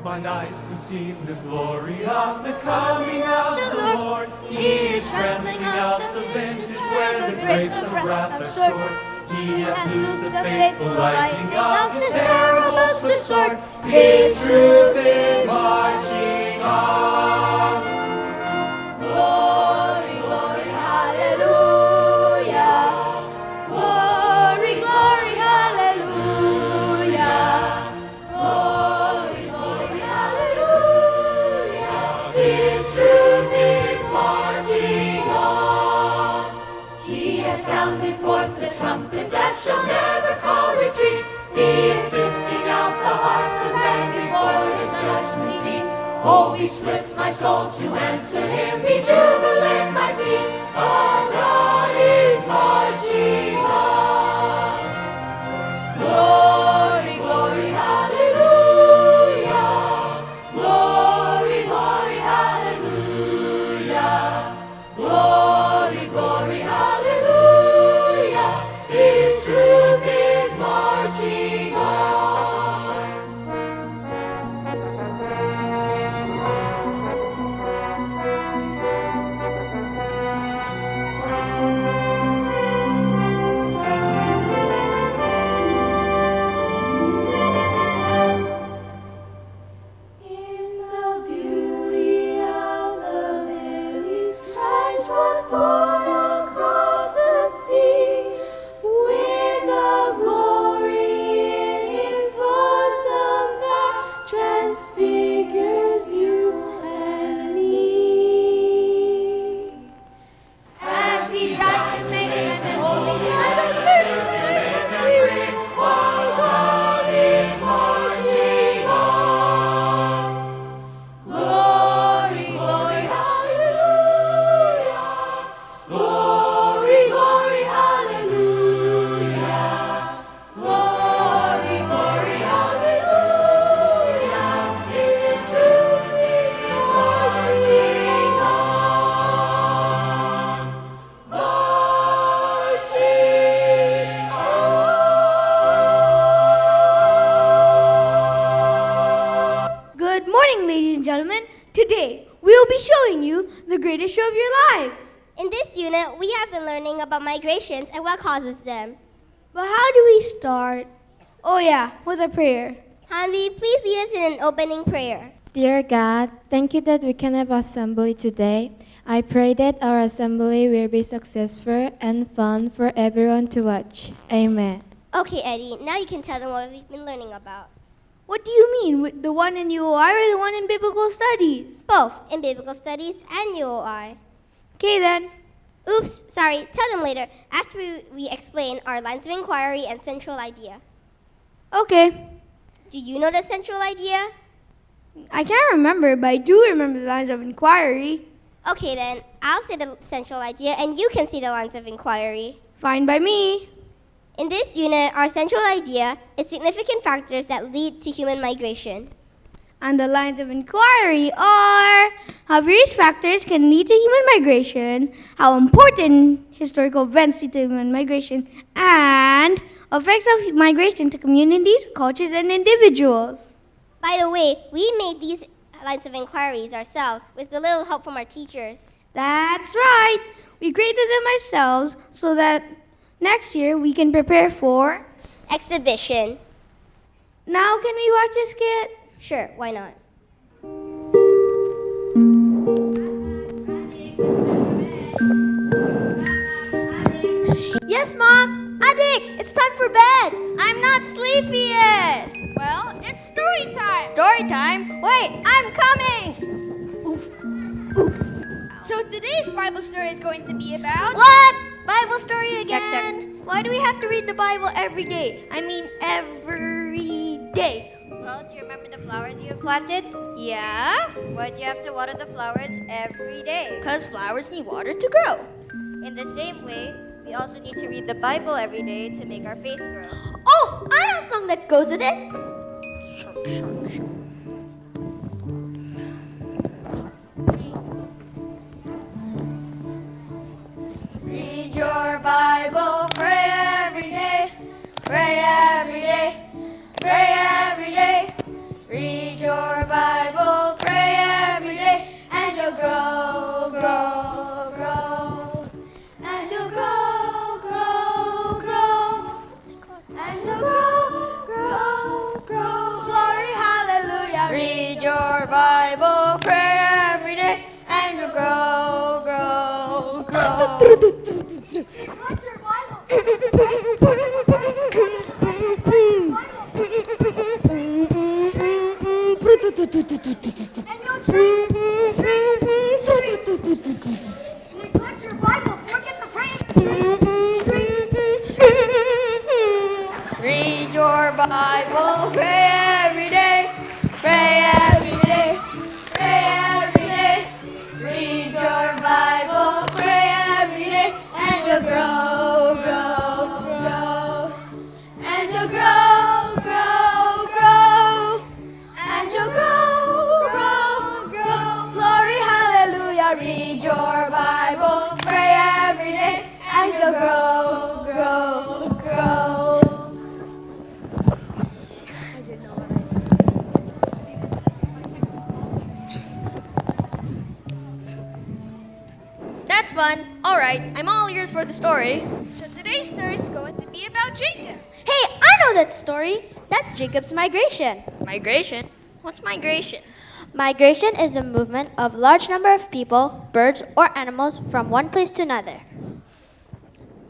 mine eyes have seen the glory of the coming of the Lord. He is trampling out the vintage where the grapes of wrath are stored. He has loosed the faithful lightning of his terrible sword. His truth is marching on. Glory, glory, hallelujah. Glory, glory, hallelujah. Glory, glory, hallelujah. His truth is marching on. He has sounded forth the trumpet that shall never call retreat. He is sifting out the hearts of men before his judgment seat. Oh, be swift, my soul, to answer him. Be jubilant, my feet. Our God is marching on. Glory, glory, hallelujah. Glory, glory, hallelujah. Glory, glory, hallelujah. His truth is marching on. In the beauty of the lilies, Christ was born across the sea. With the glory in his bosom that transfigures you and me. As he died to make men holy, and has lived to make men free, our God is marching on. Glory, glory, hallelujah. Glory, glory, hallelujah. Glory, glory, hallelujah. His truth is marching on. Marching on. Good morning, ladies and gentlemen. Today, we will be showing you the greatest show of your lives. In this unit, we have been learning about migrations and what causes them. But how do we start? Oh yeah, with a prayer. Hanvi, please lead us in an opening prayer. Dear God, thank you that we can have assembly today. I pray that our assembly will be successful and fun for everyone to watch. Amen. Okay, Eddie, now you can tell them what we've been learning about. What do you mean, with the one in UOI or the one in biblical studies? Both in biblical studies and UOI. Okay then. Oops, sorry, tell them later after we explain our lines of inquiry and central idea. Okay. Do you know the central idea? I can't remember, but I do remember the lines of inquiry. Okay then, I'll say the central idea and you can see the lines of inquiry. Fine by me. In this unit, our central idea is significant factors that lead to human migration. And the lines of inquiry are how various factors can lead to human migration, how important historical events lead to human migration, and effects of migration to communities, cultures, and individuals. By the way, we made these lines of inquiries ourselves with a little help from our teachers. That's right. We created them ourselves so that next year we can prepare for. Exhibition. Now can we watch this skit? Sure, why not? Yes, Mom. Adik, it's time for bed. I'm not sleepy yet. Well, it's story time. Story time? Wait, I'm coming! So today's Bible story is going to be about... What? Bible story again? Check. Why do we have to read the Bible every day? I mean, every day. Well, do you remember the flowers you have planted? Yeah? Why do you have to water the flowers every day? Because flowers need water to grow. In the same way, we also need to read the Bible every day to make our faith grow. Oh, I know a song that goes with it. Read your Bible, pray every day, pray every day, pray every day. Read your your Bible, pray every day, and you'll grow, grow, grow. And you'll grow, grow, grow. And you'll grow, grow, grow. Glory, hallelujah. Read your Bible, pray every day, and you'll grow, grow, grow. What's your Bible? And you'll shrink. Neglect your Bible, forget to pray. Read your Bible, pray every day, pray every day, pray every day. Read your Bible, pray every day, and you'll grow, grow, grow. And you'll grow, grow, grow. And you'll grow, grow, grow. Glory, hallelujah. Read your Bible, pray every day, and you'll grow, grow, grow. That's fun. All right, I'm all ears for the story. So today's story is going to be about Jacob. Hey, I know that story. That's Jacob's migration. Migration? What's migration? Migration is a movement of large number of people, birds, or animals from one place to another.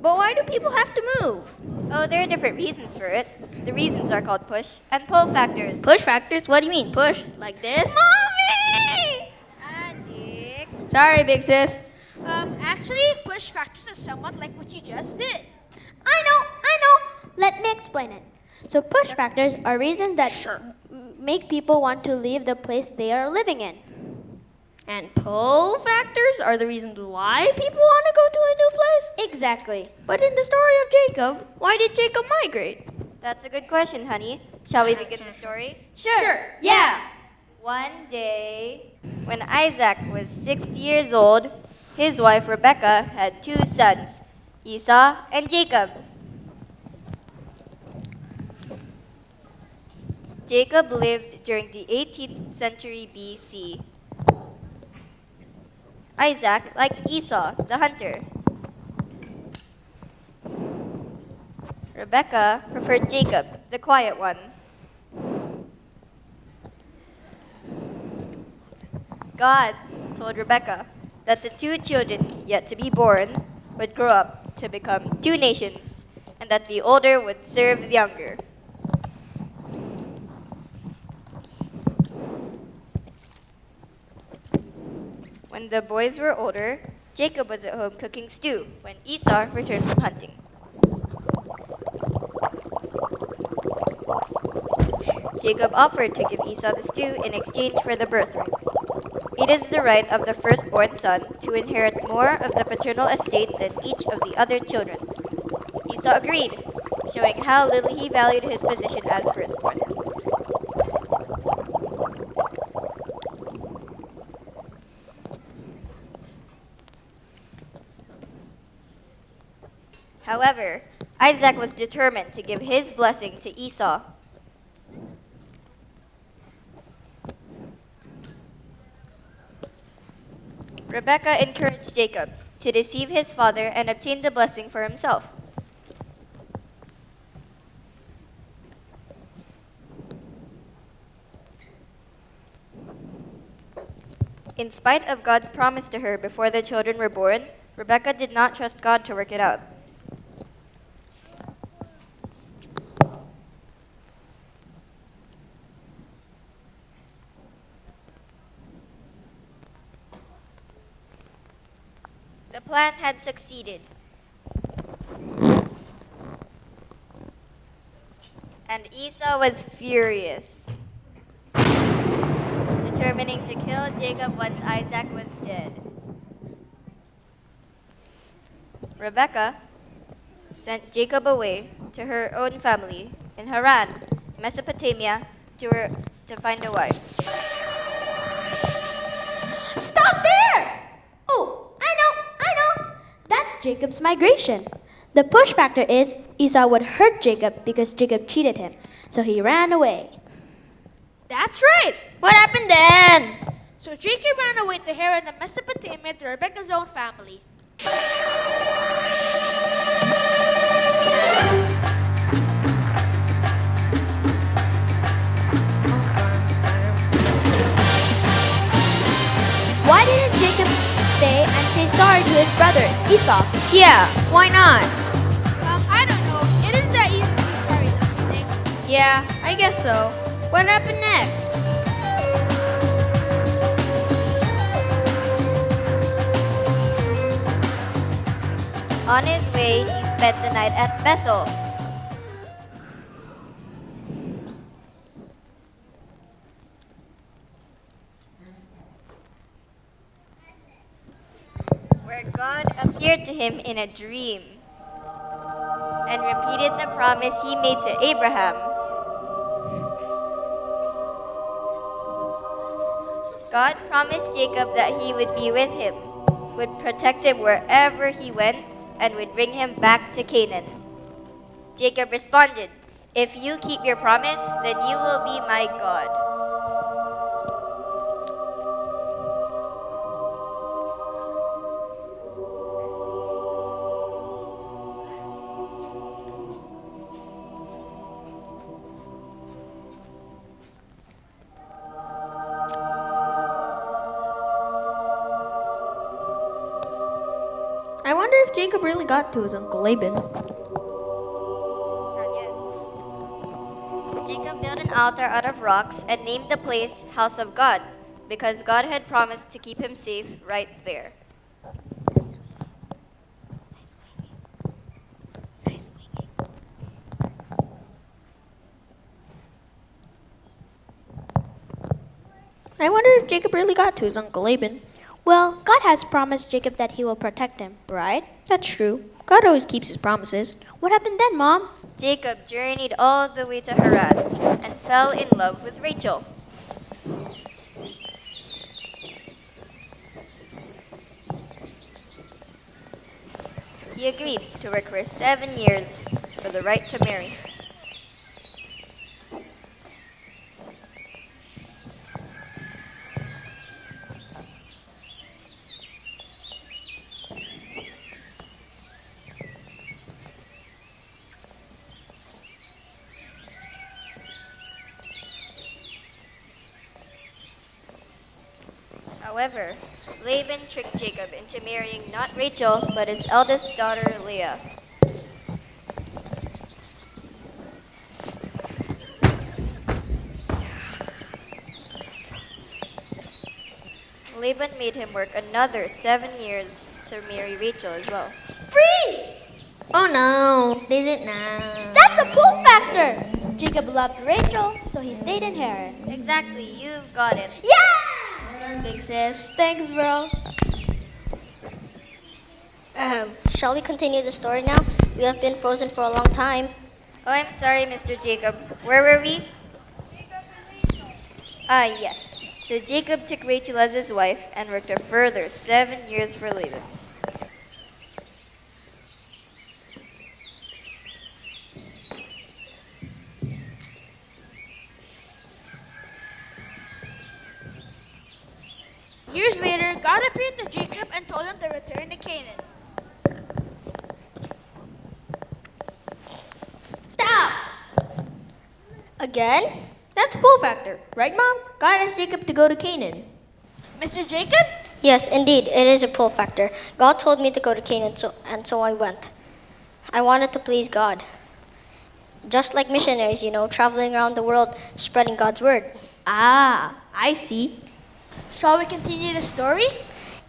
But why do people have to move? Oh, there are different reasons for it. The reasons are called push and pull factors. Push factors? What do you mean? Push? Like this? Mommy! Andy. Sorry, big sis. Actually, push factors is somewhat like what you just did. I know. Let me explain it. So push factors are reasons that make people want to leave the place they are living in. And pull factors are the reasons why people want to go to a new place? Exactly. But in the story of Jacob, why did Jacob migrate? That's a good question, honey. Shall we begin the story? Sure. Yeah. One day, when Isaac was 6 years old, his wife Rebekah had 2 sons, Esau and Jacob. Jacob lived during the 18th century BC. Isaac liked Esau, the hunter. Rebekah preferred Jacob, the quiet one. God told Rebekah that the 2 children yet to be born would grow up to become 2 nations, and that the older would serve the younger. When the boys were older, Jacob was at home cooking stew when Esau returned from hunting. Jacob offered to give Esau the stew in exchange for the birthright. It is the right of the firstborn son to inherit more of the paternal estate than each of the other children. Esau agreed, showing how little he valued his position as firstborn. However, Isaac was determined to give his blessing to Esau. Rebekah encouraged Jacob to deceive his father and obtain the blessing for himself. In spite of God's promise to her before the children were born, Rebekah did not trust God to work it out. The plan had succeeded. And Esau was furious, determining to kill Jacob once Isaac was dead. Rebekah sent Jacob away to her own family in Haran, Mesopotamia, to find a wife. Stop there! Oh, I know. That's Jacob's migration. The push factor is Esau would hurt Jacob because Jacob cheated him, so he ran away. That's right. What happened then? So Jacob ran away to Haran and Mesopotamia to Rebekah's own family. Why didn't Jacob stay and say sorry to his brother, Esau? Yeah, why not? I don't know. It isn't that easy to be sorry, don't you think? Yeah, I guess so. What happened next? On his way, he spent the night at Bethel. Where God appeared to him in a dream and repeated the promise he made to Abraham. God promised Jacob that he would be with him, would protect him wherever he went, and would bring him back to Canaan. Jacob responded, "If you keep your promise, then you will be my God." I wonder if Jacob really got to his uncle Laban. Not yet. Jacob built an altar out of rocks and named the place House of God, because God had promised to keep him safe right there. I wonder if Jacob really got to his uncle Laban. Well, God has promised Jacob that he will protect him, right? That's true. God always keeps his promises. What happened then, Mom? Jacob journeyed all the way to Haran and fell in love with Rachel. He agreed to work for 7 years for the right to marry. However, Laban tricked Jacob into marrying not Rachel, but his eldest daughter, Leah. Laban made him work another 7 years to marry Rachel as well. Freeze! Oh no, is it now? That's a pull factor! Jacob loved Rachel, so he stayed in Haran. Exactly, you've got it. Yeah! Big sis. Thanks, bro. Shall we continue the story now? We have been frozen for a long time. Oh, I'm sorry, Mr. Jacob. Where were we? Ah, yes. So Jacob took Rachel as his wife and worked a further 7 years for Laban. Years later, God appeared to Jacob and told him to return to Canaan. Stop! Again? That's pull factor, right, Mom? God asked Jacob to go to Canaan. Mr. Jacob? Yes, indeed, it is a pull factor. God told me to go to Canaan, so I went. I wanted to please God. Just like missionaries, traveling around the world spreading God's word. Ah, I see. Shall we continue the story?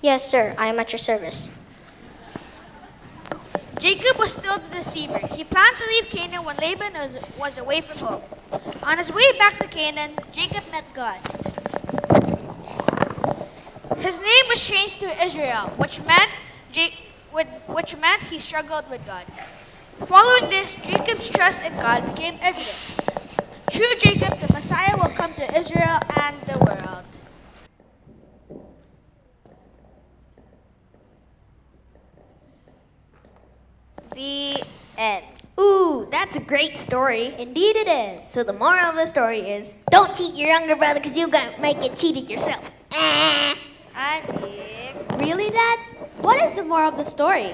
Yes, sir, I am at your service. Jacob was still the deceiver. He planned to leave Canaan when Laban was away from home. On his way back to Canaan, Jacob met God. His name was changed to Israel, which meant he struggled with God. Following this, Jacob's trust in God became evident. Through Jacob, the Messiah will come to Israel and the world. The end. Ooh, that's That's a great story. Indeed it is. So the moral of the story is, don't cheat your younger brother because you might get cheated yourself. Adik. Really, Dad? What is the moral of the story?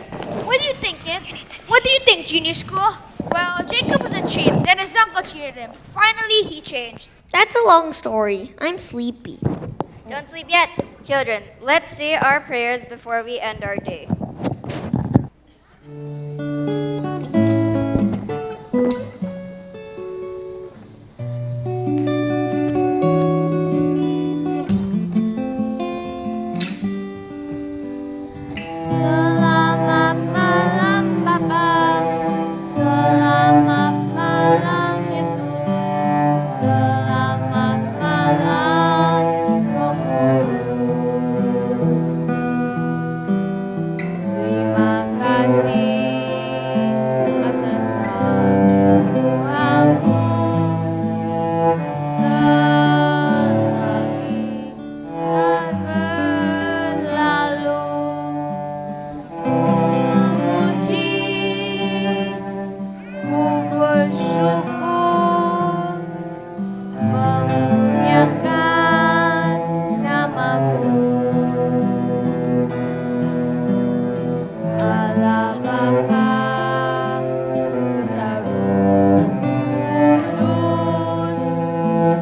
What do you think, kids? What do you think, junior school? Well, Jacob was a cheat, then his uncle cheated him. Finally, he changed. That's a long story. I'm sleepy. Don't sleep yet. Children, let's say our prayers before we end our day. Selamat malam Bapa, selamat malam Yesus, selamat malam Roh Kudus. Terima kasih atas anugerahmu selagi dan berlalu. Memuji, ku bersyukur, memuliakan namamu. Allah Bapa, Putra Roh Kudus,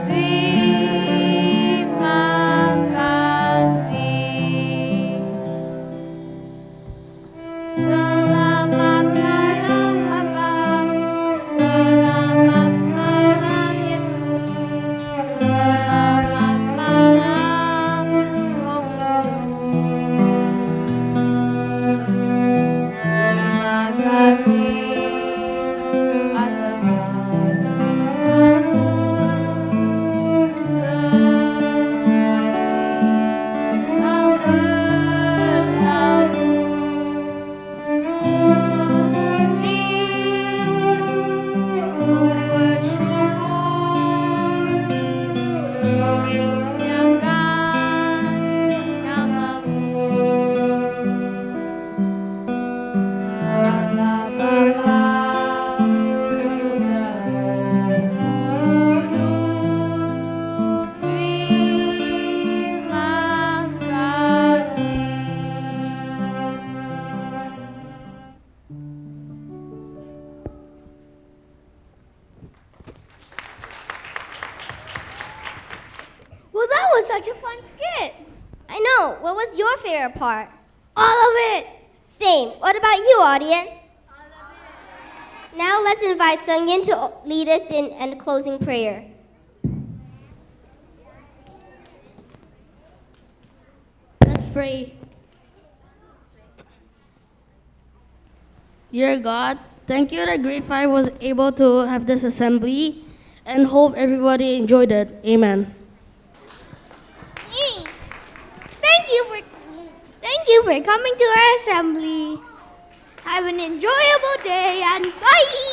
terima kasih. Selamat malam Bapa, selamat malam Yesus, selamat malam Roh Kudus. Terima kasih atas anugerahmu yang berlalu. Memuji, ku bersyukur, memuliakan namamu. Allah Bapa, Putra Roh Kudus, terima kasih. Well, that was such a fun skit. I know. What was your favorite part? All of it. Same. What about you, audience? Now let's invite Sungyin to lead us in a closing prayer. Let's pray. Dear God, thank you that Grade 5 was able to have this assembly and hope everybody enjoyed it. Amen. Thank you for coming to our assembly. Have an enjoyable day and bye.